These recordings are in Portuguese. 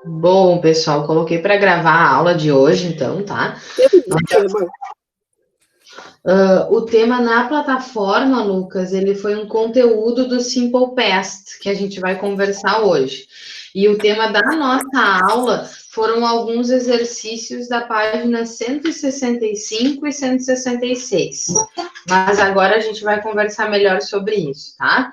Bom, pessoal, coloquei para gravar a aula de hoje, então, tá? O tema na plataforma, Lucas, ele foi um conteúdo do Simple Past que a gente vai conversar hoje. E o tema da nossa aula foram alguns exercícios da página 165 e 166. Mas agora a gente vai conversar melhor sobre isso, tá?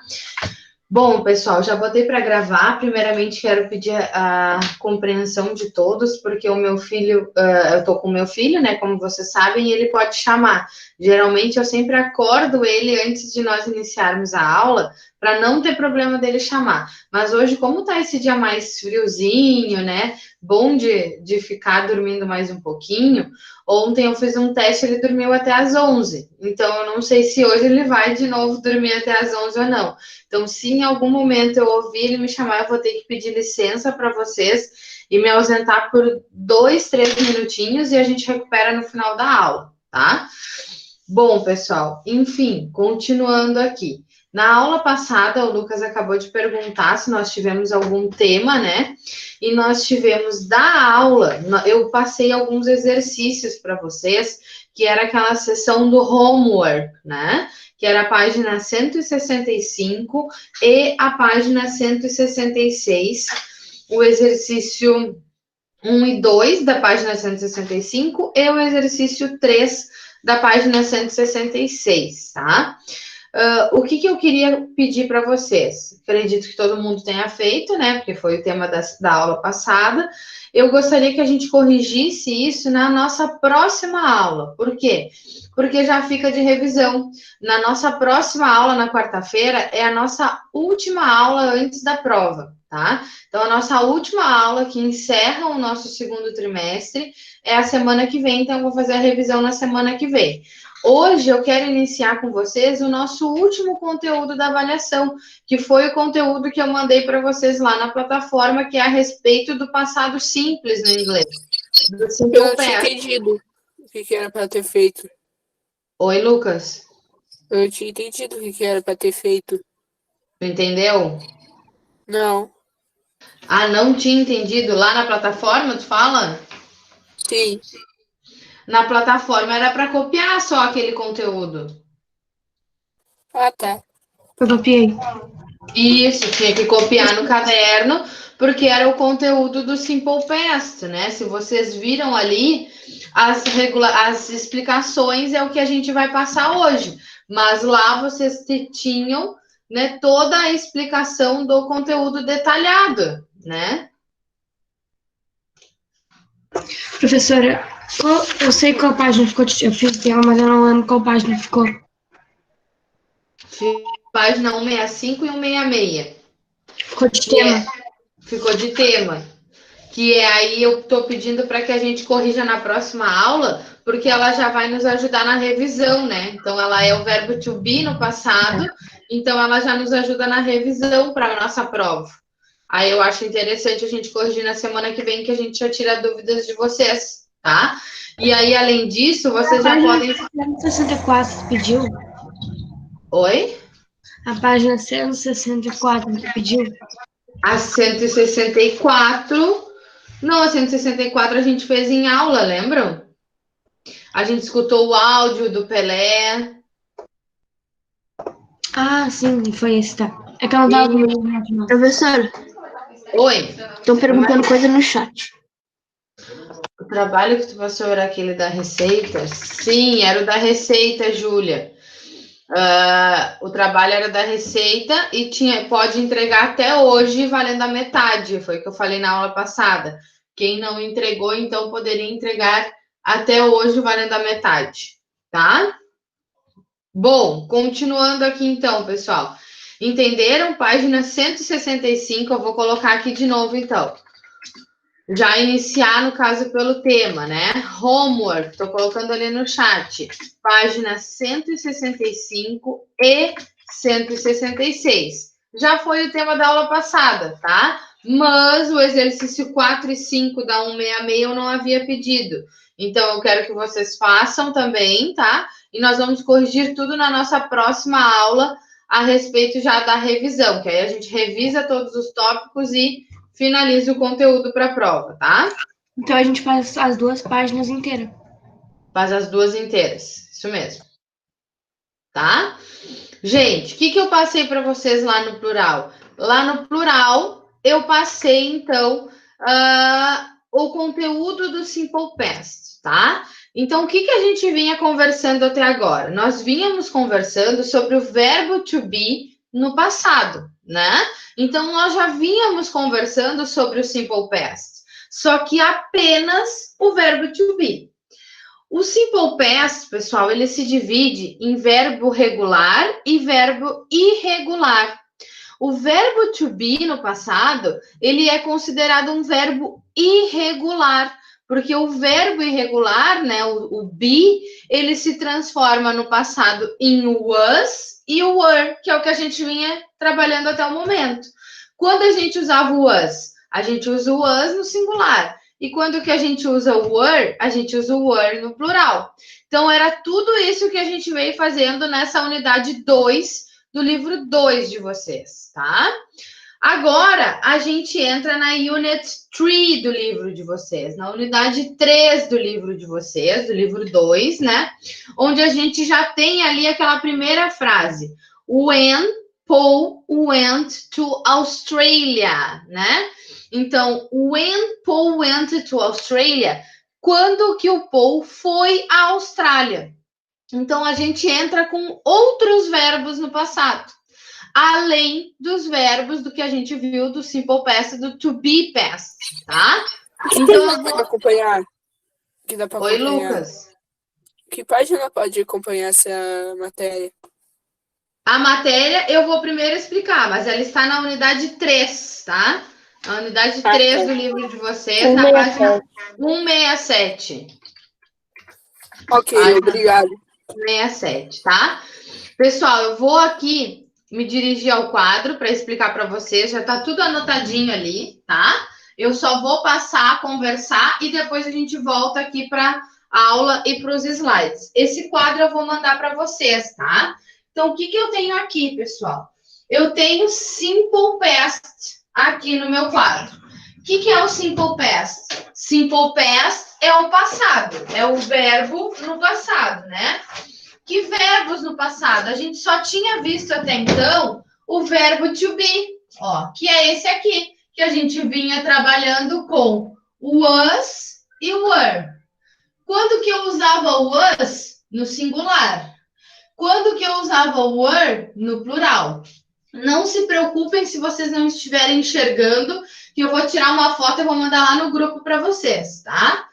Bom, pessoal, já botei para gravar. Primeiramente, quero pedir a compreensão de todos, porque o meu filho, eu tô com o meu filho, né? Como vocês sabem, e ele pode chamar. Geralmente, eu sempre acordo ele antes de nós iniciarmos a aula, para não ter problema dele chamar. Mas hoje, como tá esse dia mais friozinho, né? Bom de ficar dormindo mais um pouquinho. Ontem eu fiz um teste, ele dormiu até às 11. Então, eu não sei se hoje ele vai de novo dormir até às 11 ou não. Então, se em algum momento eu ouvir ele me chamar, eu vou ter que pedir licença para vocês e me ausentar por 2, 3 minutinhos e a gente recupera no final da aula, tá? Bom, pessoal, enfim, continuando aqui. Na aula passada, o Lucas acabou de perguntar se nós tivemos algum tema, né? E nós tivemos da aula, eu passei alguns exercícios para vocês, que era aquela sessão do homework, né? Que era a página 165 e a página 166, o exercício 1 e 2 da página 165 e o exercício 3 da página 166, tá? O que eu queria pedir para vocês? Acredito que todo mundo tenha feito, né? Porque foi o tema da aula passada. Eu gostaria que a gente corrigisse isso na nossa próxima aula. Por quê? Porque já fica de revisão. Na nossa próxima aula, na quarta-feira, é a nossa última aula antes da prova, tá? Então, a nossa última aula, que encerra o nosso segundo trimestre, é a semana que vem. Então, eu vou fazer a revisão na semana que vem. Hoje eu quero iniciar com vocês o nosso último conteúdo da avaliação, que foi o conteúdo que eu mandei para vocês lá na plataforma, que é a respeito do passado simples no inglês. Do Eu simple não tinha past. entendido o que era para ter feito. Oi, Lucas. Eu não tinha entendido o que era para ter feito. Entendeu? Não, Ah, não tinha entendido? Lá na plataforma, tu fala? sim. Na plataforma era para copiar só aquele conteúdo. Ah, tá. Eu copiei. Isso, tinha que copiar no caderno, porque era o conteúdo do Simple Past, né? Se vocês viram ali, as explicações é o que a gente vai passar hoje. Mas lá vocês tinham, né, toda a explicação do conteúdo detalhado, né? Professora, eu sei qual página ficou. Eu fiz dela, mas eu não lembro qual página ficou. Página 165 e 166. Ficou de tema. Ficou de tema. Que é aí eu estou pedindo para que a gente corrija na próxima aula, porque ela já vai nos ajudar na revisão, né? Então, ela é o verbo to be no passado, então ela já nos ajuda na revisão para a nossa prova. Aí eu acho interessante a gente corrigir na semana que vem, que a gente já tira dúvidas de vocês, tá? E aí, além disso, vocês já podem. 164 você pediu? Oi? A página 164 você pediu? A 164. Não, a 164 a gente fez em aula, lembram? A gente escutou o áudio do Pelé. Ah, sim, foi esse, tá. É que eu não tava com o Professora, Oi. estão perguntando coisa no chat. O trabalho que tu passou era aquele da receita? Sim, era o da receita, Júlia. O trabalho era da receita e pode entregar até hoje valendo a metade. Foi o que eu falei na aula passada. Quem não entregou, então, poderia entregar até hoje valendo a metade, tá? Bom, continuando aqui então, pessoal. Entenderam? Página 165, eu vou colocar aqui de novo, então. Já iniciar, no caso, pelo tema, né? Homework, estou colocando ali no chat. Página 165 e 166. Já foi o tema da aula passada, tá? Mas o exercício 4 e 5 da 166 eu não havia pedido. Então, eu quero que vocês façam também, tá? E nós vamos corrigir tudo na nossa próxima aula a respeito já da revisão, que aí a gente revisa todos os tópicos e finalize o conteúdo para a prova, tá? Então a gente faz as 2 páginas inteiras. Faz as 2 inteiras, isso mesmo. Tá? Gente, o que eu passei para vocês lá no plural? Lá no plural, eu passei, então, o conteúdo do Simple Past, tá? Então, o que a gente vinha conversando até agora? Nós vínhamos conversando sobre o verbo to be no passado, né? Então, nós já vínhamos conversando sobre o Simple Past, só que apenas o verbo to be. O Simple Past, pessoal, ele se divide em verbo regular e verbo irregular. O verbo to be no passado, ele é considerado um verbo irregular, porque o verbo irregular, né, o be, ele se transforma no passado em was e o were, que é o que a gente vinha trabalhando até o momento. Quando a gente usava o was, a gente usa o was no singular. E quando que a gente usa o were, a gente usa o were no plural. Então, era tudo isso que a gente veio fazendo nessa unidade 2 do livro 2 de vocês, tá? Agora, a gente entra na Unit 3 do livro de vocês, na unidade 3 do livro de vocês, do livro 2, né? Onde a gente já tem ali aquela primeira frase. When Paul went to Australia, né? Então, when Paul went to Australia, quando que o Paul foi à Austrália? Então, a gente entra com outros verbos no passado, além dos verbos do que a gente viu do Simple Past e do To Be Past, tá? Então, dá para acompanhar? Que dá para Oi, acompanhar. Lucas. Que página pode acompanhar essa matéria? A matéria eu vou primeiro explicar, mas ela está na unidade 3, tá? A unidade 3 do livro de vocês, na página 167. Ok, Página obrigado. 167, tá? Pessoal, eu vou aqui me dirigir ao quadro para explicar para vocês, já está tudo anotadinho ali, tá? Eu só vou passar, conversar e depois a gente volta aqui para a aula e para os slides. Esse quadro eu vou mandar para vocês, tá? Então, o que eu tenho aqui, pessoal? Eu tenho Simple Past aqui no meu quadro. O que é o Simple Past? Simple Past é o passado, é o verbo no passado, né? Que verbos no passado? A gente só tinha visto até então o verbo to be, ó, que é esse aqui, que a gente vinha trabalhando com o was e o were. Quando que eu usava o was? No singular. Quando que eu usava o were? No plural. Não se preocupem se vocês não estiverem enxergando, que eu vou tirar uma foto e vou mandar lá no grupo para vocês, tá?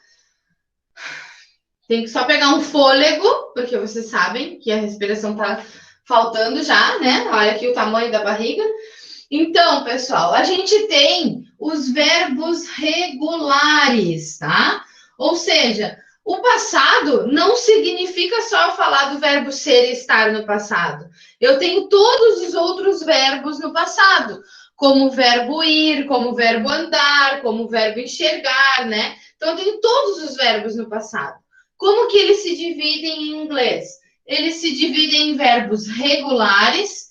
Tem que só pegar um fôlego, porque vocês sabem que a respiração tá faltando já, né? Olha aqui o tamanho da barriga. Então, pessoal, a gente tem os verbos regulares, tá? Ou seja, o passado não significa só falar do verbo ser e estar no passado. Eu tenho todos os outros verbos no passado, como o verbo ir, como o verbo andar, como o verbo enxergar, né? Então, eu tenho todos os verbos no passado. Como que eles se dividem em inglês? Eles se dividem em verbos regulares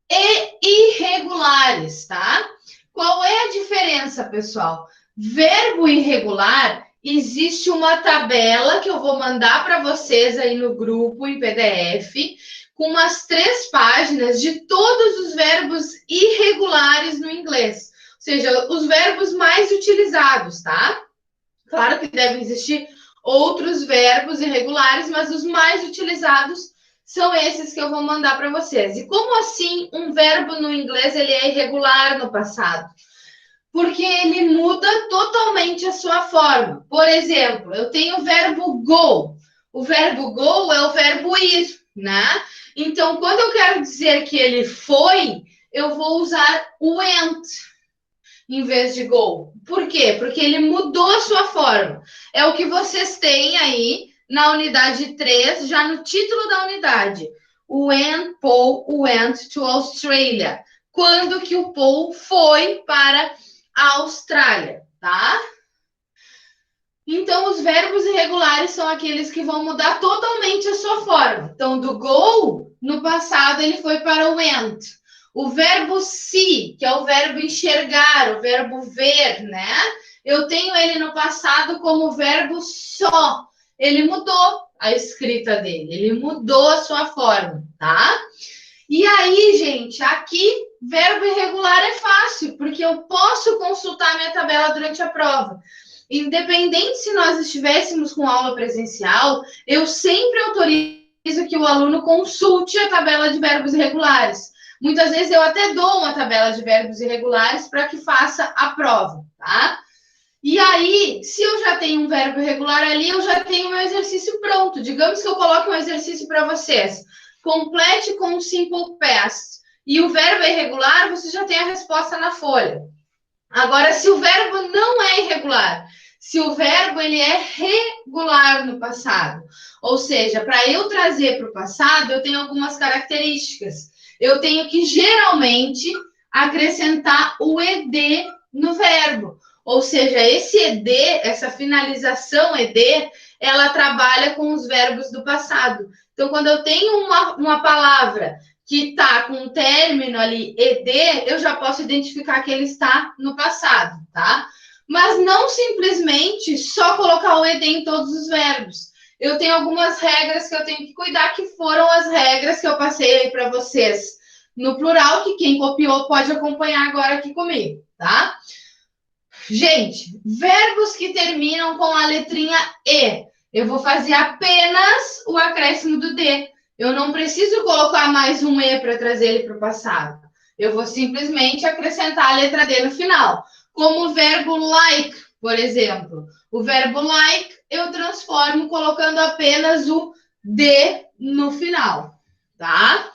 e irregulares, tá? Qual é a diferença, pessoal? Verbo irregular, existe uma tabela que eu vou mandar para vocês aí no grupo em PDF, com umas 3 páginas de todos os verbos irregulares no inglês. Ou seja, os verbos mais utilizados, tá? Claro que devem existir outros verbos irregulares, mas os mais utilizados são esses que eu vou mandar para vocês. E como assim um verbo no inglês ele é irregular no passado? Porque ele muda totalmente a sua forma. Por exemplo, eu tenho o verbo go. O verbo go é o verbo ir, né? Então, quando eu quero dizer que ele foi, eu vou usar went em vez de go. Por quê? Porque ele mudou a sua forma. É o que vocês têm aí na unidade 3, já no título da unidade. When Paul went to Australia. Quando que o Paul foi para a Austrália, tá? Então, os verbos irregulares são aqueles que vão mudar totalmente a sua forma. Então, do go, no passado, ele foi para o went. O verbo see, que é o verbo enxergar, o verbo ver, né? Eu tenho ele no passado como verbo saw. Ele mudou a escrita dele, ele mudou a sua forma, tá? E aí, gente, aqui, verbo irregular é fácil, porque eu posso consultar minha tabela durante a prova. Independente se nós estivéssemos com aula presencial, eu sempre autorizo que o aluno consulte a tabela de verbos irregulares. Muitas vezes eu até dou uma tabela de verbos irregulares para que faça a prova, tá? E aí, se eu já tenho um verbo irregular ali, eu já tenho meu exercício pronto. Digamos que eu coloque um exercício para vocês. Complete com o simple past. E o verbo é irregular, você já tem a resposta na folha. Agora, se o verbo não é irregular, se o verbo ele é regular no passado, ou seja, para eu trazer para o passado, eu tenho algumas características. Eu tenho que, geralmente, acrescentar o ed no verbo. Ou seja, esse ed, essa finalização ed, ela trabalha com os verbos do passado. Então, quando eu tenho uma palavra que está com um término ali, ed, eu já posso identificar que ele está no passado, tá? Mas não simplesmente só colocar o ed em todos os verbos. Eu tenho algumas regras que eu tenho que cuidar, que foram as regras que eu passei aí para vocês no plural, que quem copiou pode acompanhar agora aqui comigo, tá? Gente, verbos que terminam com a letrinha E. Eu vou fazer apenas o acréscimo do D. Eu não preciso colocar mais um E para trazer ele para o passado. Eu vou simplesmente acrescentar a letra D no final. Como o verbo like, por exemplo. O verbo like eu transformo colocando apenas o D no final, tá?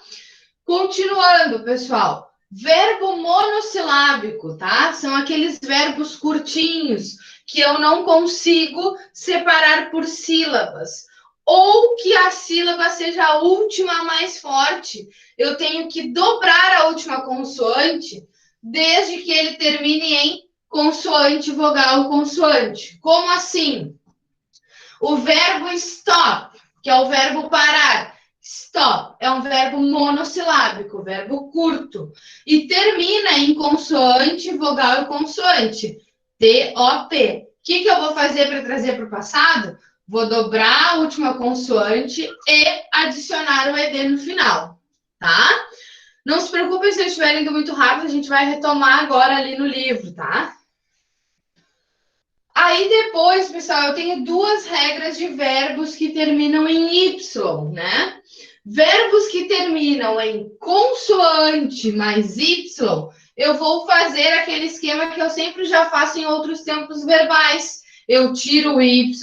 Continuando, pessoal. Verbo monossilábico, tá? São aqueles verbos curtinhos que eu não consigo separar por sílabas. Ou que a sílaba seja a última mais forte. Eu tenho que dobrar a última consoante, desde que ele termine em consoante, vogal, consoante. Como assim? O verbo stop, que é o verbo parar. Stop é um verbo monossilábico, verbo curto. E termina em consoante, vogal e consoante. T-O-P. O que eu vou fazer para trazer para o passado? Vou dobrar a última consoante e adicionar o ed no final, tá? Não se preocupem se eu estiver indo muito rápido, a gente vai retomar agora ali no livro, tá? Aí depois, pessoal, eu tenho duas regras de verbos que terminam em Y, né? Verbos que terminam em consoante mais Y, eu vou fazer aquele esquema que eu sempre já faço em outros tempos verbais. Eu tiro o Y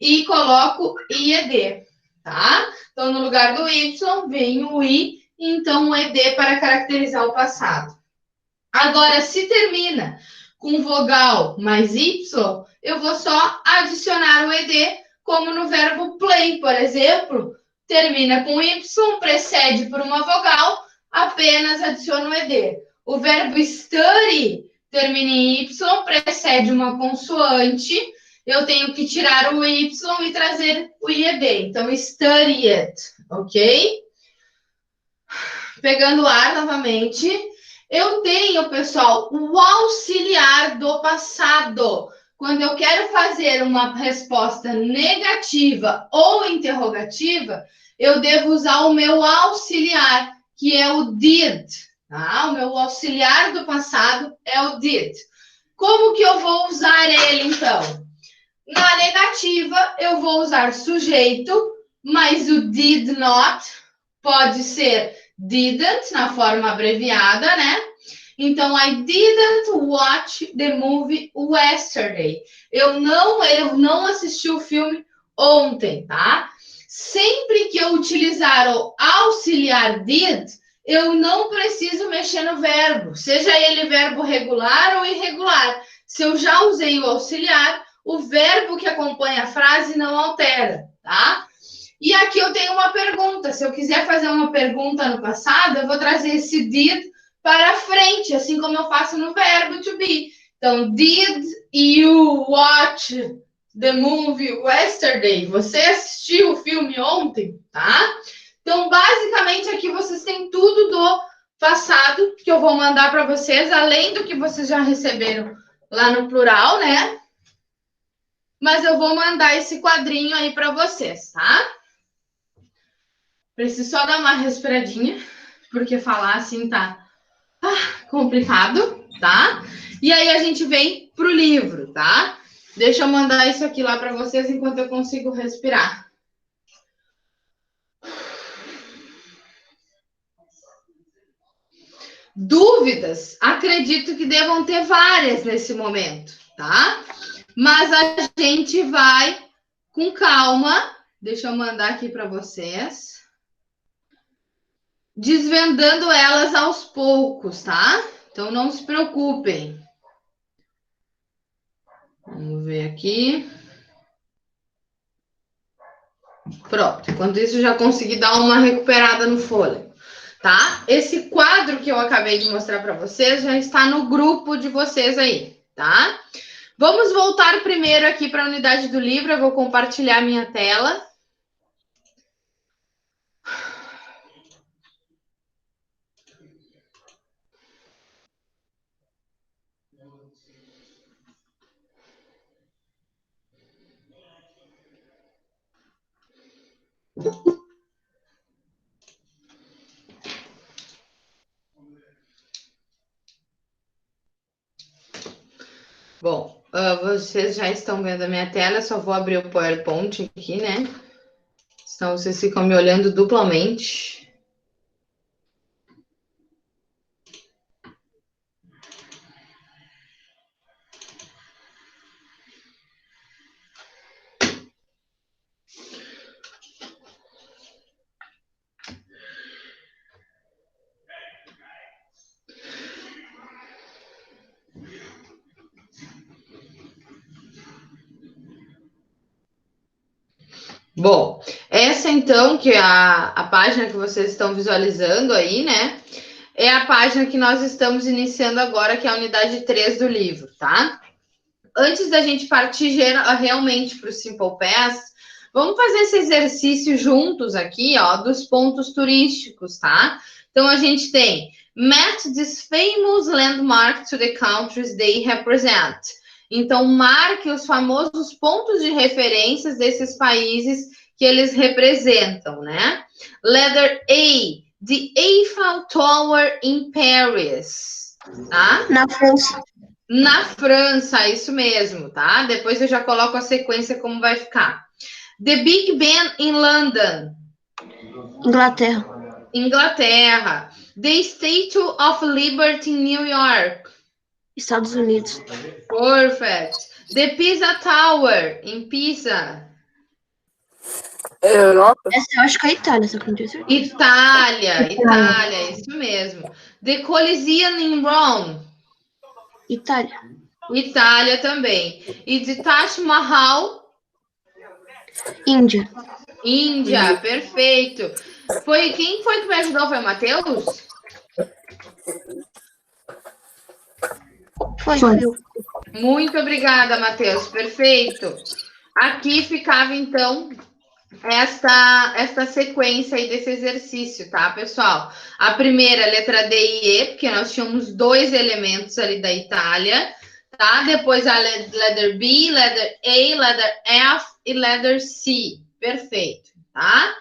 e coloco IED, tá? Então, no lugar do Y, vem o I, e então o ED para caracterizar o passado. Agora, se termina com vogal mais Y, eu vou só adicionar o ED, como no verbo play, por exemplo, termina com Y, precede por uma vogal, apenas adiciono o ED. O verbo study termina em Y, precede uma consoante, eu tenho que tirar o Y e trazer o IED. Então, studied, ok? Pegando o ar novamente. Eu tenho, pessoal, o auxiliar do passado. Quando eu quero fazer uma resposta negativa ou interrogativa, eu devo usar o meu auxiliar, que é o did. Tá? O meu auxiliar do passado é o did. Como que eu vou usar ele, então? Na negativa, eu vou usar sujeito, mas o did not pode ser didn't, na forma abreviada, né? Então, I didn't watch the movie yesterday. Eu não assisti o filme ontem, tá? Sempre que eu utilizar o auxiliar did, eu não preciso mexer no verbo, seja ele verbo regular ou irregular. Se eu já usei o auxiliar, o verbo que acompanha a frase não altera, tá? E aqui eu tenho uma pergunta. Se eu quiser fazer uma pergunta no passado, eu vou trazer esse did para frente, assim como eu faço no verbo to be. Então, did you watch the movie yesterday? Você assistiu o filme ontem, tá? Então, basicamente, aqui vocês têm tudo do passado, que eu vou mandar para vocês, além do que vocês já receberam lá no plural, né? Mas eu vou mandar esse quadrinho aí para vocês, tá? Preciso só dar uma respiradinha, porque falar assim tá complicado, tá? E aí a gente vem pro livro, tá? Deixa eu mandar isso aqui lá para vocês enquanto eu consigo respirar. Dúvidas? Acredito que devam ter várias nesse momento, tá? Mas a gente vai com calma. Deixa eu mandar aqui para vocês. Desvendando elas aos poucos, tá? Então não se preocupem. Vamos ver aqui. Pronto. Enquanto isso, eu já consegui dar uma recuperada no fôlego, tá? Esse quadro que eu acabei de mostrar para vocês já está no grupo de vocês aí, tá? Vamos voltar primeiro aqui para a unidade do livro. Eu vou compartilhar minha tela. Bom, vocês já estão vendo a minha tela, só vou abrir o PowerPoint aqui, né? Senão vocês ficam me olhando duplamente. Bom, essa então, que é a página que vocês estão visualizando aí, né? É a página que nós estamos iniciando agora, que é a unidade 3 do livro, tá? Antes da gente partir realmente para o Simple Past, vamos fazer esse exercício juntos aqui, ó, dos pontos turísticos, tá? Então, a gente tem match this famous landmark to the countries they represent. Então, marque os famosos pontos de referências desses países que eles representam, né? Letter A, the Eiffel Tower in Paris, tá? Na França. Na França, isso mesmo, tá? Depois eu já coloco a sequência como vai ficar. The Big Ben in London. Inglaterra. Inglaterra. The Statue of Liberty in New York. Estados Unidos. Perfect. The Pisa Tower em Pisa. Europa? Essa eu acho que é a Itália, só que não tenho certeza. Itália, isso mesmo. The Coliseum in Rome. Itália. Itália também. E de Taj Mahal. Índia. Índia, perfeito. Quem foi que me ajudou? Foi o Matheus? Foi. Eu. Muito obrigada, Matheus. Perfeito. Aqui ficava, então, esta sequência aí desse exercício, tá, pessoal? A primeira, letra D e E, porque nós tínhamos dois elementos ali da Itália, tá? Depois a letter B, letter A, letter F e letter C. Perfeito, tá?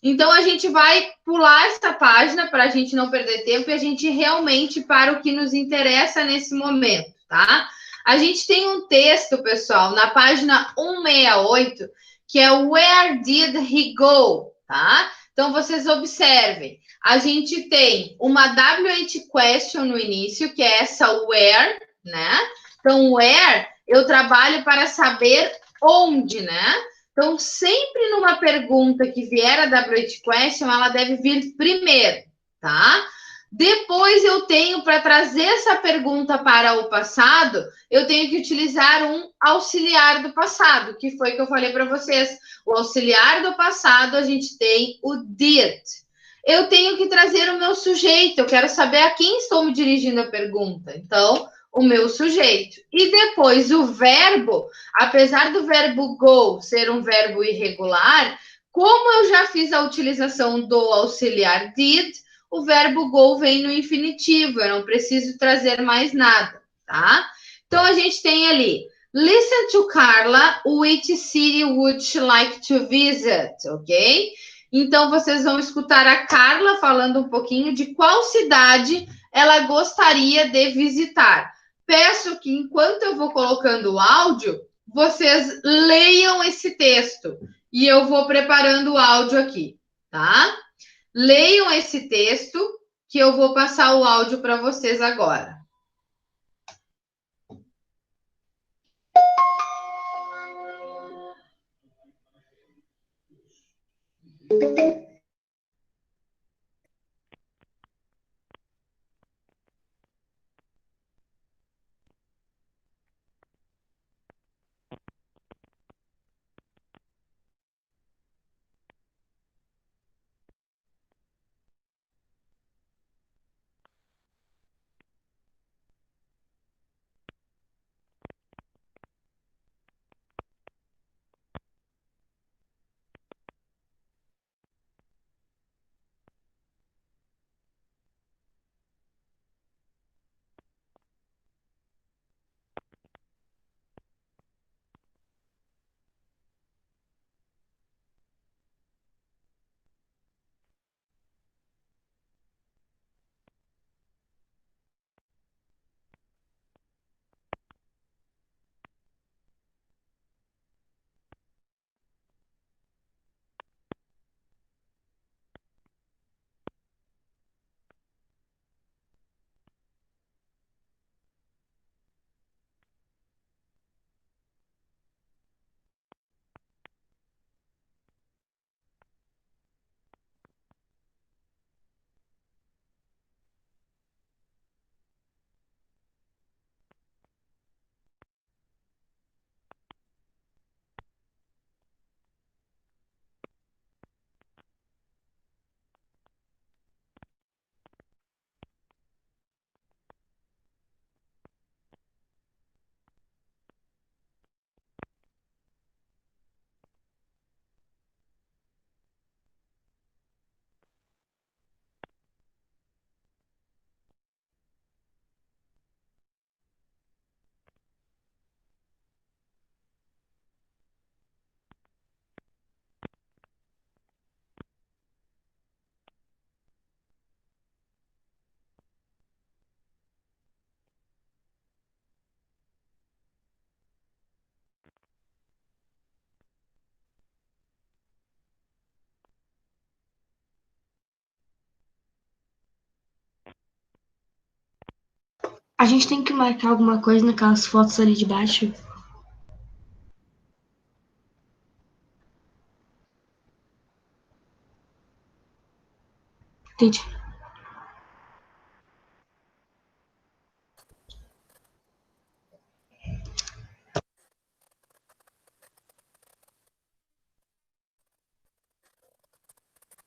Então, a gente vai pular essa página para a gente não perder tempo e a gente realmente para o que nos interessa nesse momento, tá? A gente tem um texto, pessoal, na página 168, que é Where Did He Go, tá? Então, vocês observem, a gente tem uma WH question no início, que é essa where, né? Então, where, eu trabalho para saber onde, né? Então, sempre numa pergunta que vier a WH question, ela deve vir primeiro, tá? Depois eu tenho, para trazer essa pergunta para o passado, eu tenho que utilizar um auxiliar do passado, que foi que eu falei para vocês. O auxiliar do passado, a gente tem o did. Eu tenho que trazer o meu sujeito, eu quero saber a quem estou me dirigindo a pergunta. Então, o meu sujeito. E depois o verbo, apesar do verbo go ser um verbo irregular, como eu já fiz a utilização do auxiliar did, o verbo go vem no infinitivo, eu não preciso trazer mais nada, tá? Então, a gente tem ali, listen to Carla, which city would she like to visit, ok? Então, vocês vão escutar a Carla falando um pouquinho de qual cidade ela gostaria de visitar. Peço que, enquanto eu vou colocando o áudio, vocês leiam esse texto. E eu vou preparando o áudio aqui, tá? Leiam esse texto, que eu vou passar o áudio para vocês agora. A gente tem que marcar alguma coisa naquelas fotos ali de baixo. Entendi.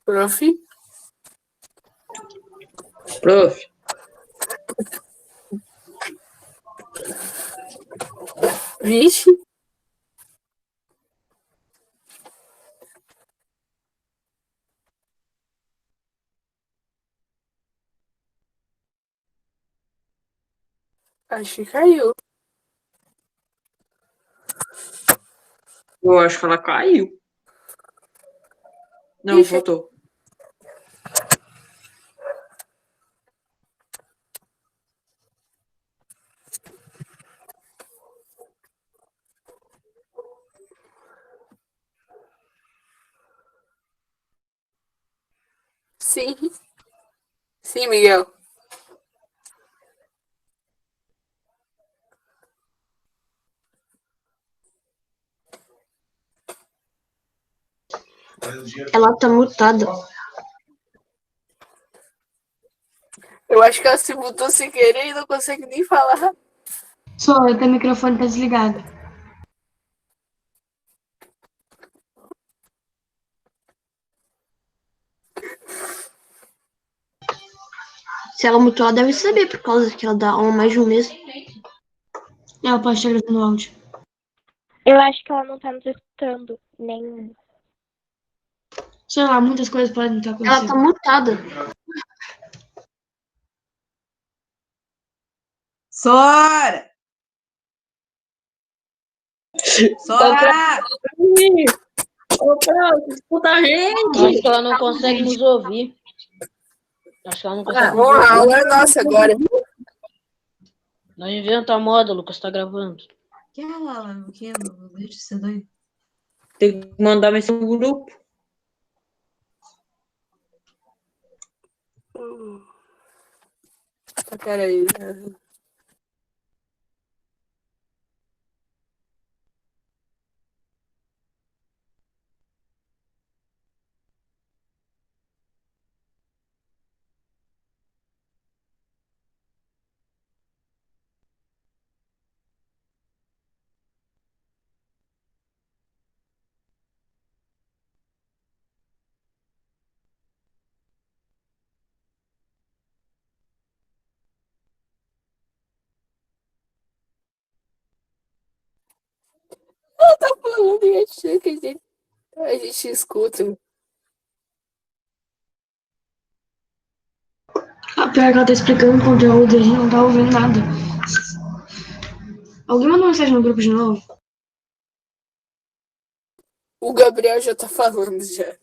Prof. Prof, Vixe. Acho que caiu. eu acho que ela caiu. Não, Ixi. voltou. Sim. Sim, Miguel. Ela tá mutada. Eu acho que ela se mutou sem querer e não consegue nem falar. Só, o teu microfone tá desligado. Se ela mutou, ela deve saber, por causa que ela dá aula há mais de um mês. Ela pode estar gravando áudio. Eu acho que ela não tá nos escutando, nem. Sei lá, muitas coisas podem estar Ela acontecendo. tá mutada. Sora! Sora! Ô, prof, escuta a gente. Acho que ela não consegue nos ouvir. Acho que ela não consegue nos Bom, a ouvir. aula é nossa agora. Não inventa a moda, Lucas, tá gravando. Que ela? O que? Deixa de ser doido. Tem que mandar mensagem no grupo. Peraí. Ela tá falando e achando que a gente escuta. A pior que ela tá explicando o conteúdo e a gente não tá ouvindo nada. Alguém mandou mensagem no grupo de novo? O Gabriel já tá falando já.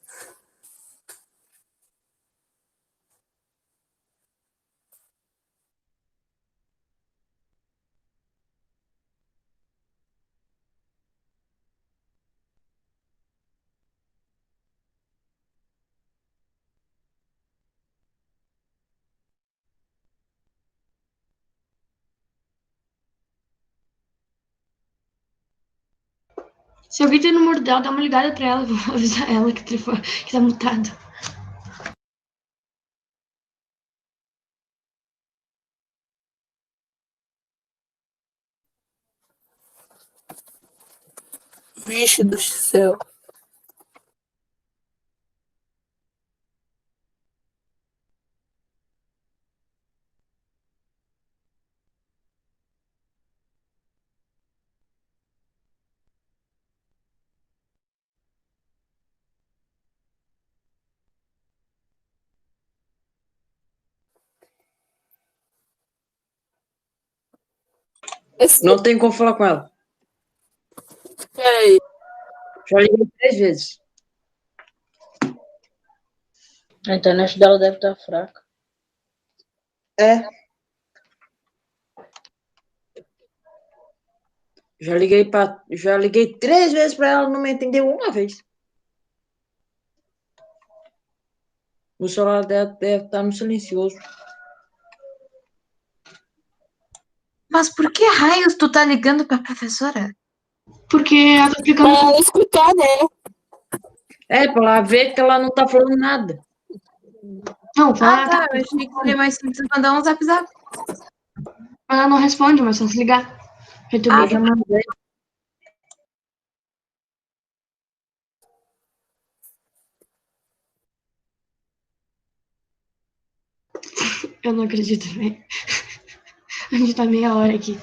Se alguém tem o número dela, dá uma ligada pra ela. Vou avisar ela que tá mutada. Vixe do céu. Não tem como falar com ela. Peraí. Já liguei 3 vezes. A internet dela deve estar fraca. É. Já liguei 3 vezes pra ela, não me entendeu uma vez. O celular dela deve estar no silencioso. Mas por que raios tu tá ligando pra professora? Porque ela tá explicando. Pra ela escutar, né? É, pra ela ver que ela não tá falando nada. Não, fala. Ah, tá. Eu achei que seria mais simples mandar um zap zap. Ela não responde, mas só se ligar. Ah, Eu já mandei. Eu não acredito, velho. A gente tá meia hora aqui.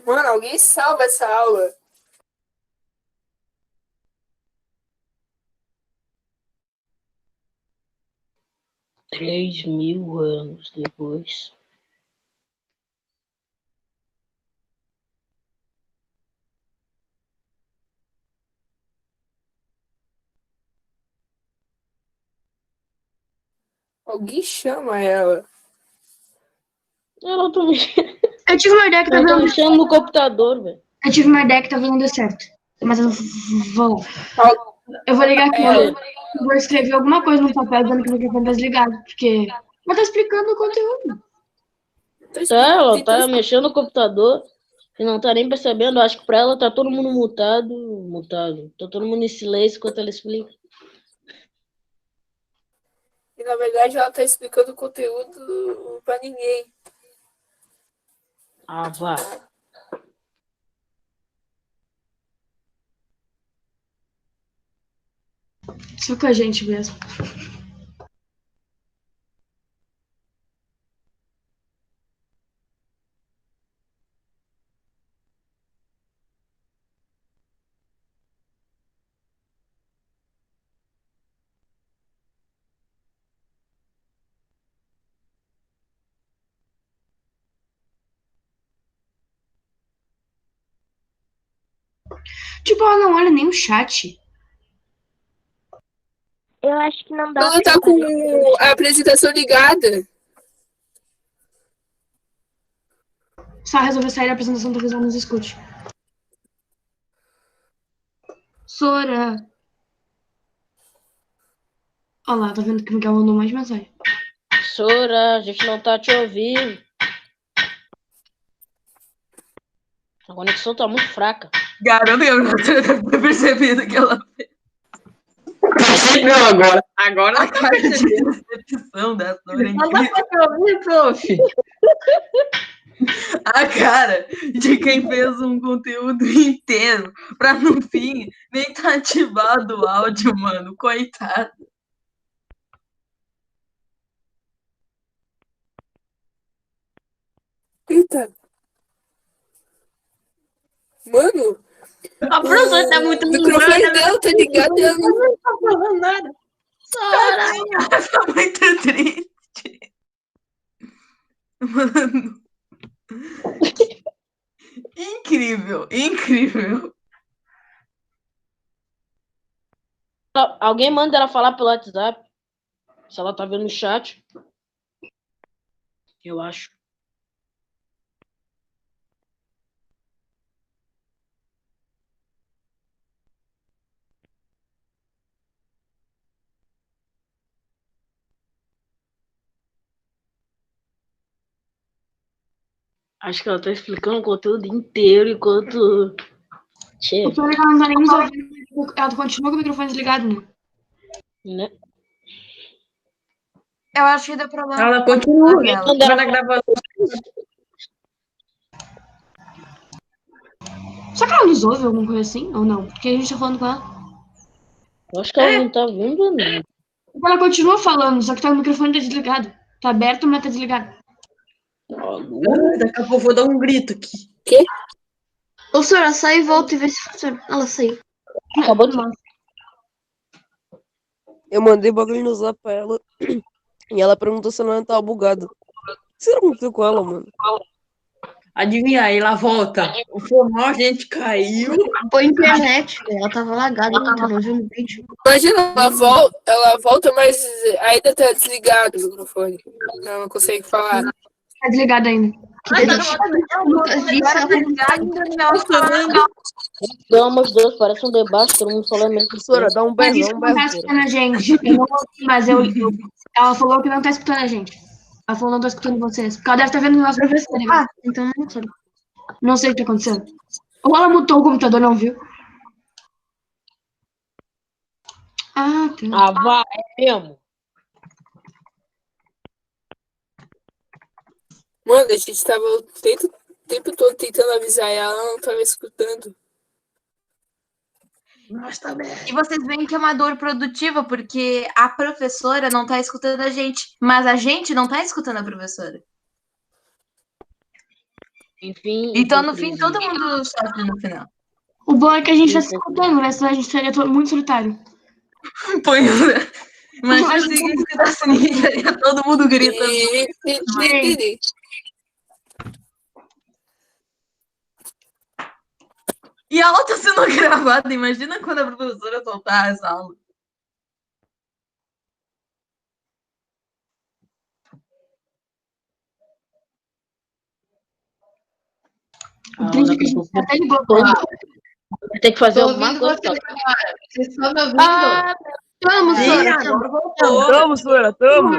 Mano, alguém salva essa aula. Três mil anos depois. Alguém chama ela. Ela tá mexendo, Eu tive uma ideia que ela tá talvez. mexendo no computador, velho. Eu tive uma ideia que talvez não dê certo. Mas eu vou. Eu vou ligar aqui, eu vou escrever alguma coisa no papel dizendo que o microfone tá desligado, porque... Mas tá explicando o conteúdo. Ela tá mexendo no computador e não tá nem percebendo. Acho que pra ela tá todo mundo mutado. Tá todo mundo em silêncio enquanto ela explica. E na verdade ela tá explicando o conteúdo pra ninguém. Ah, vá. Só com a gente mesmo. Tipo, ela não olha nem o chat. Eu acho que não dá Ela pra tá com a apresentação ligada. Só resolveu sair da apresentação, talvez ela nos escute. Sora. Olha lá, tá vendo que o Miguel mandou mais mensagem. Sora, a gente não tá te ouvindo. A conexão tá muito fraca. Garanto que eu já deve ter percebido que ela fez. Não, agora ela tá percebendo a decepção da Sora. Não dá pra ouvir, prof. A cara de quem fez um conteúdo inteiro pra no fim nem tá ativado o áudio, mano. Coitado. Eita. Mano, A professora tá muito o microfone dela tá ligado e ela não Não tá falando nada. Tadinha, ela tá muito triste. Mano. Incrível, incrível. Alguém manda ela falar pelo WhatsApp. Se ela tá vendo no chat. Eu acho. Acho que ela tá explicando o conteúdo inteiro enquanto. Che, O pior é que ela não tá nem nos ouvindo. Ela continua com o microfone desligado, né? né? Eu acho que deu problema. Ela continua. Dela. Quando ela Na gravação. Será que ela nos ouve alguma coisa assim? Ou não? Porque a gente tá falando com ela. Eu acho que ela não tá vendo, né? Ela continua falando, só que tá, o microfone tá desligado. Tá aberto, mas tá desligado. Daqui a pouco eu vou dar um grito aqui. Ô, Sora, sai e volta e vê se funciona. Ela saiu. Acabou de. Eu mandei bagulho no zap pra ela e ela perguntou se ela não tava bugada. O que será que aconteceu com ela, mano? Adivinha aí, ela volta. O formal, a gente caiu. Foi a internet. Ela tava lagada tentando ouvir um vídeo. Imagina, ela volta, mas ainda tá desligado o microfone. Ela não consegue falar. Tá desligado ainda. Vamos, Deus, parece um debate, todo mundo falando mesmo. Professora, dá um Mas berro, isso dá um não tá berro. escutando a gente. Eu não ouvi, mas ela falou que não tá escutando a gente. Ela falou que não tá escutando vocês. Porque ela deve estar vendo o nosso professor. Né? Ah, então não sei. Não sei o que tá acontecendo. Ou ela mutou o computador, não viu? Ah, tá. Ah, vai, é mesmo. Mano, a gente tava o tempo todo tentando avisar ela não tava escutando. Nossa, tá bem. E vocês veem que é uma dor produtiva, porque a professora não tá escutando a gente, mas a gente não tá escutando a professora. Enfim. Então, no fim, todo mundo sofre no final. O bom é que a gente tá se escutando, né? Senão a gente seria muito solitário. Pois é. Imagina se ninguém escutasse ninguém, todo mundo gritando. E a aula tá sendo gravada, imagina quando a professora soltar essa aula. O triste é que a gente até ligou pra ela. ter que fazer Tô alguma ouvindo coisa. vocês agora. Vocês estão me ouvindo? Vamos, Sim, Sora. agora voltou. Tamo, Sora, tamo.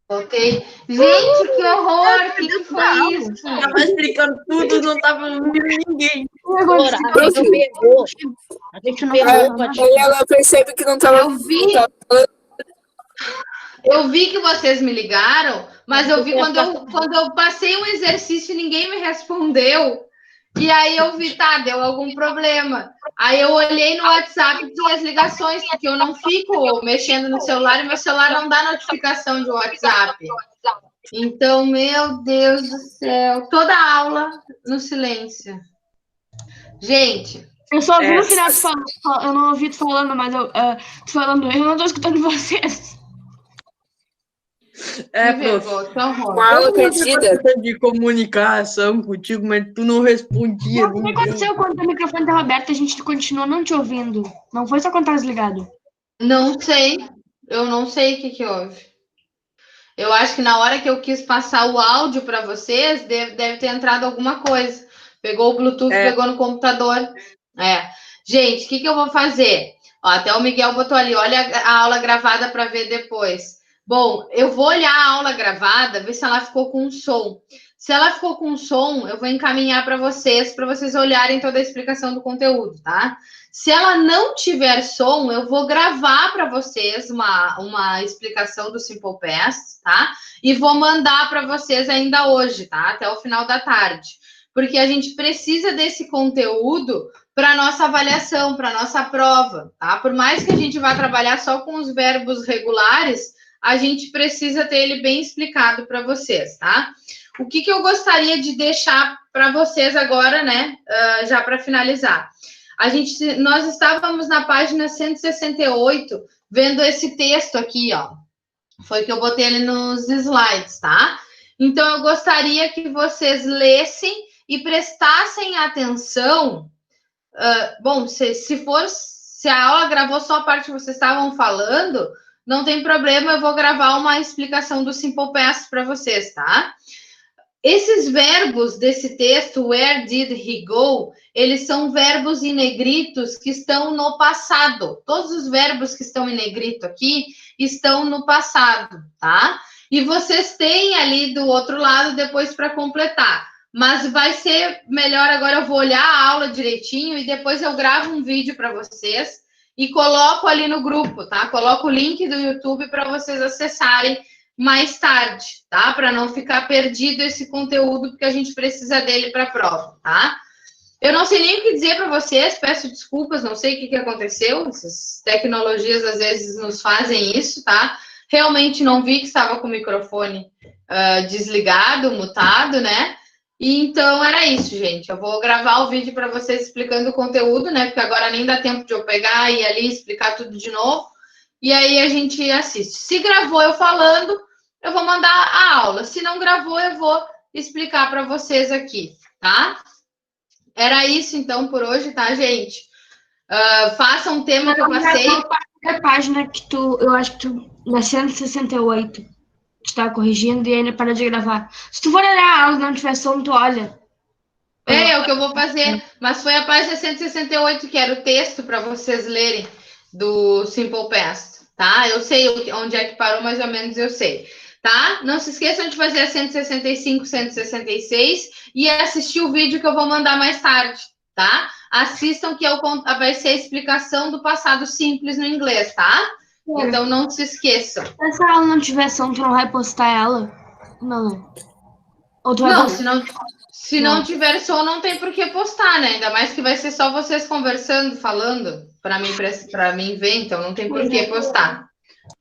Ok. Gente, que horror! O que foi isso? Tava explicando tudo, não tava ouvindo ninguém. Sora, a gente não pegou. A gente não pegou, Paty. Aí ela percebe que não tava. Eu vi. Eu vi que vocês me ligaram, mas eu vi quando eu passei um exercício e ninguém me respondeu. E aí eu vi, tá, deu algum problema. Aí eu olhei no WhatsApp e tinha as ligações, porque eu não fico mexendo no celular e meu celular não dá notificação de WhatsApp. Então, meu Deus do céu, toda a aula no silêncio. Gente, Eu só ouvi no final tu falando. Eu não ouvi tu falando, mas tu falando, eu não tô escutando vocês. É, que prof. vergonha, que horror. Uma aula perdida. De comunicação contigo, mas tu não respondia. O que aconteceu quando o microfone estava aberto e a gente continuou não te ouvindo? Não foi só quando estava desligado. Não sei, eu não sei o que houve. Eu acho que na hora que eu quis passar o áudio para vocês, deve ter entrado alguma coisa. Pegou o Bluetooth, pegou no computador. Gente, o que eu vou fazer? Ó, até o Miguel botou ali, olha a aula gravada para ver depois. Bom, eu vou olhar a aula gravada, ver se ela ficou com som. Se ela ficou com som, eu vou encaminhar para vocês olharem toda a explicação do conteúdo, tá? Se ela não tiver som, eu vou gravar para vocês uma explicação do Simple Past, tá? E vou mandar para vocês ainda hoje, tá? Até o final da tarde. Porque a gente precisa desse conteúdo para nossa avaliação, para nossa prova, tá? Por mais que a gente vá trabalhar só com os verbos regulares, a gente precisa ter ele bem explicado para vocês, tá? O que eu gostaria de deixar para vocês agora, né? Já para finalizar. Nós estávamos na página 168, vendo esse texto aqui, ó. Foi que eu botei ele nos slides, tá? Então, eu gostaria que vocês lessem e prestassem atenção. Bom, se a aula gravou só a parte que vocês estavam falando, não tem problema, eu vou gravar uma explicação do Simple Past para vocês, tá? Esses verbos desse texto, where did he go, eles são verbos em negritos que estão no passado. Todos os verbos que estão em negrito aqui estão no passado, tá? E vocês têm ali do outro lado depois para completar. Mas vai ser melhor agora, eu vou olhar a aula direitinho e depois eu gravo um vídeo para vocês e coloco ali no grupo, tá? Coloco o link do YouTube para vocês acessarem mais tarde, tá? Para não ficar perdido esse conteúdo, porque a gente precisa dele para a prova, tá? Eu não sei nem o que dizer para vocês, peço desculpas, não sei o que aconteceu, essas tecnologias às vezes nos fazem isso, tá? Realmente não vi que estava com o microfone desligado, mutado, né? E então era isso, gente. Eu vou gravar o vídeo para vocês explicando o conteúdo, né? Porque agora nem dá tempo de eu pegar e ir ali explicar tudo de novo. E aí a gente assiste. Se gravou eu falando, eu vou mandar a aula. Se não gravou, eu vou explicar para vocês aqui, tá? Era isso, então, por hoje, tá, gente? Faça um tema que eu passei. A página que eu acho que na 168, tu tá corrigindo e ainda para de gravar. Se tu for olhar a aula e não tiver som, tu olha. É o que eu vou fazer. Mas foi a página 168 que era o texto para vocês lerem do Simple Past, tá? Eu sei onde é que parou, mais ou menos eu sei, tá? Não se esqueçam de fazer a 165, 166 e assistir o vídeo que eu vou mandar mais tarde, tá? Assistam que vai ser a explicação do passado simples no inglês, tá? Então não se esqueçam. Se essa aula não tiver som, tu não vai postar ela? Não. Ou tu vai Não, postar? se não tiver som, não tem por que postar, né? Ainda mais que vai ser só vocês conversando, falando, para mim ver, então não tem por que postar,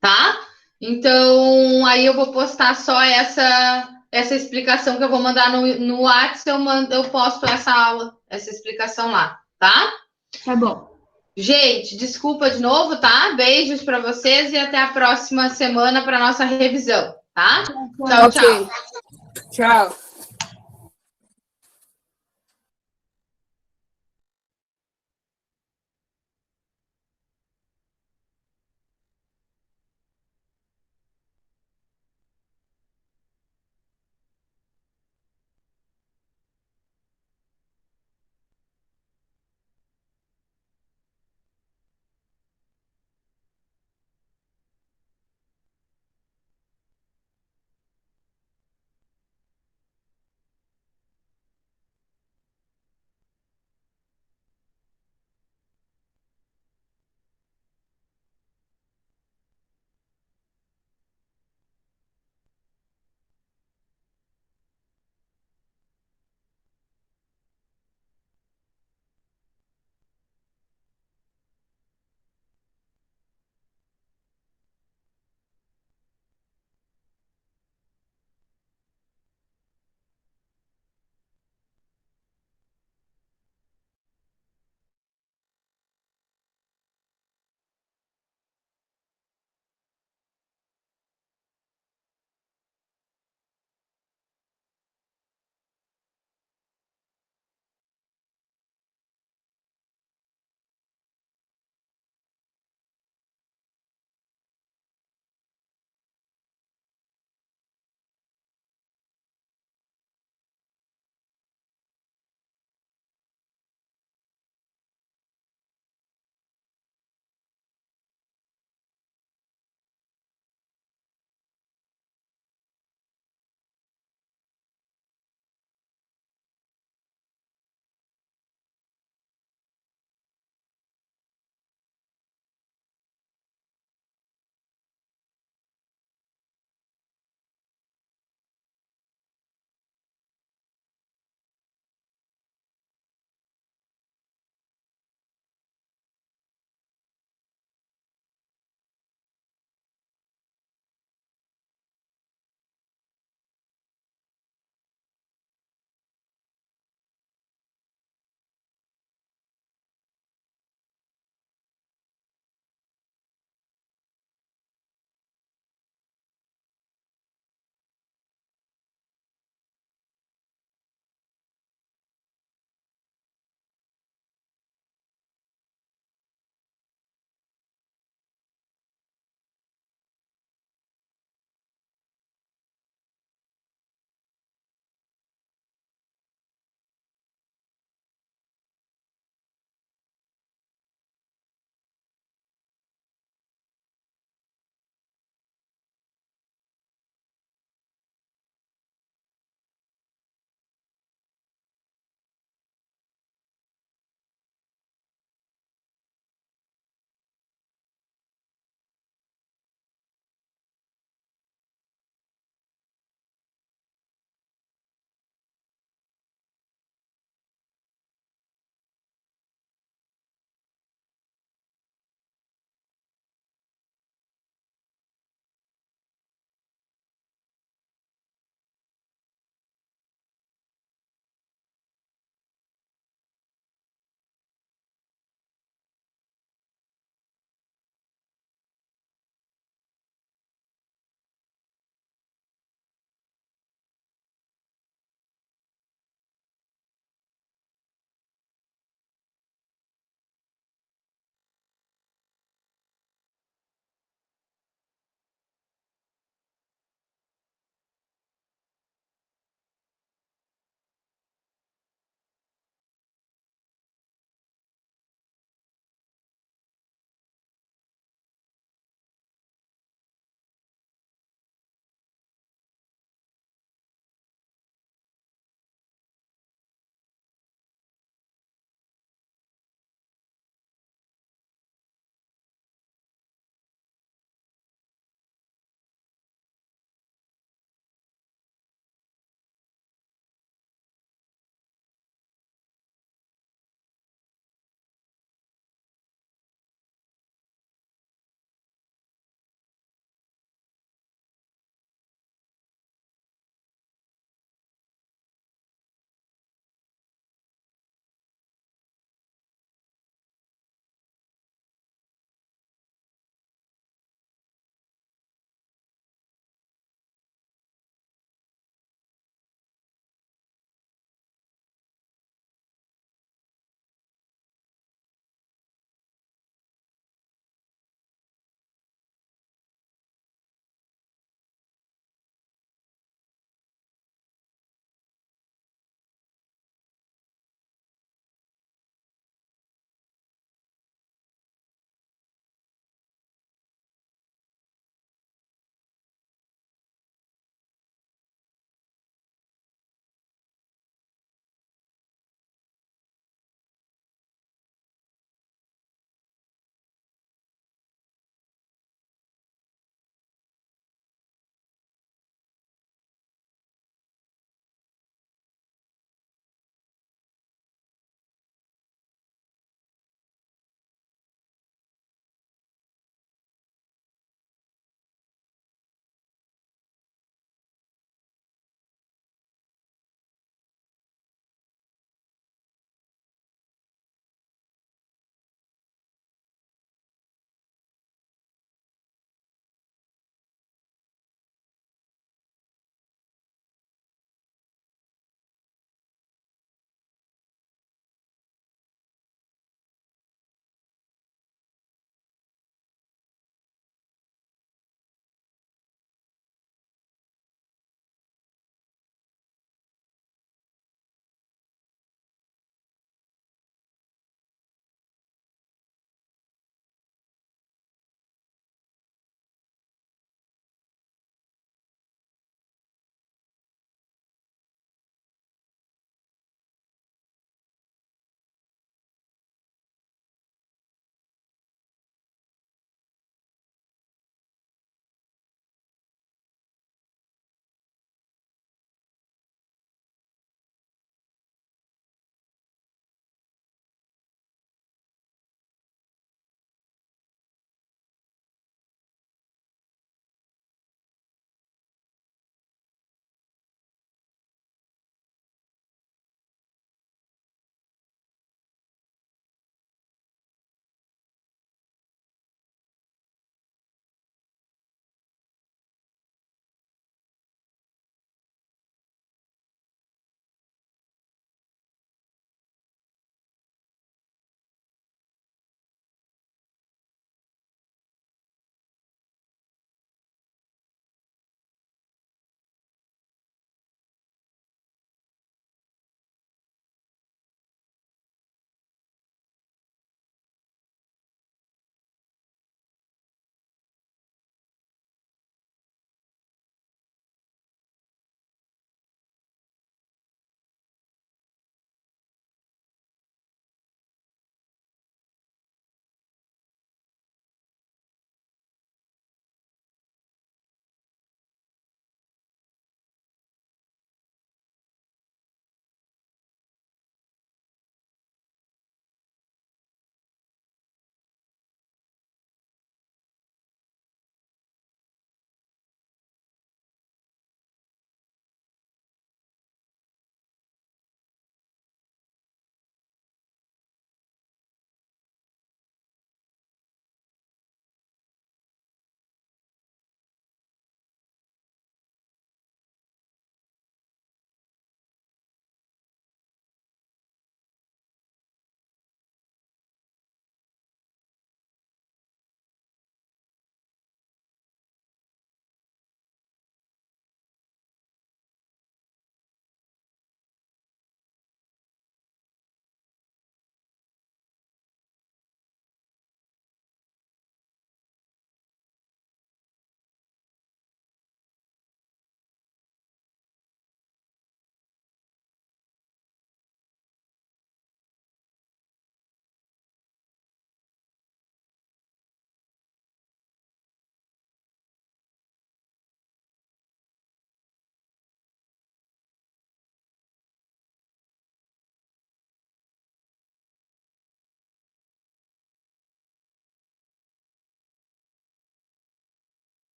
tá? Então, aí eu vou postar só essa explicação que eu vou mandar no WhatsApp, eu posto essa aula, essa explicação lá, tá? Tá bom. Gente, desculpa de novo, tá? Beijos para vocês e até a próxima semana para nossa revisão, tá? Tchau, tchau. Tchau.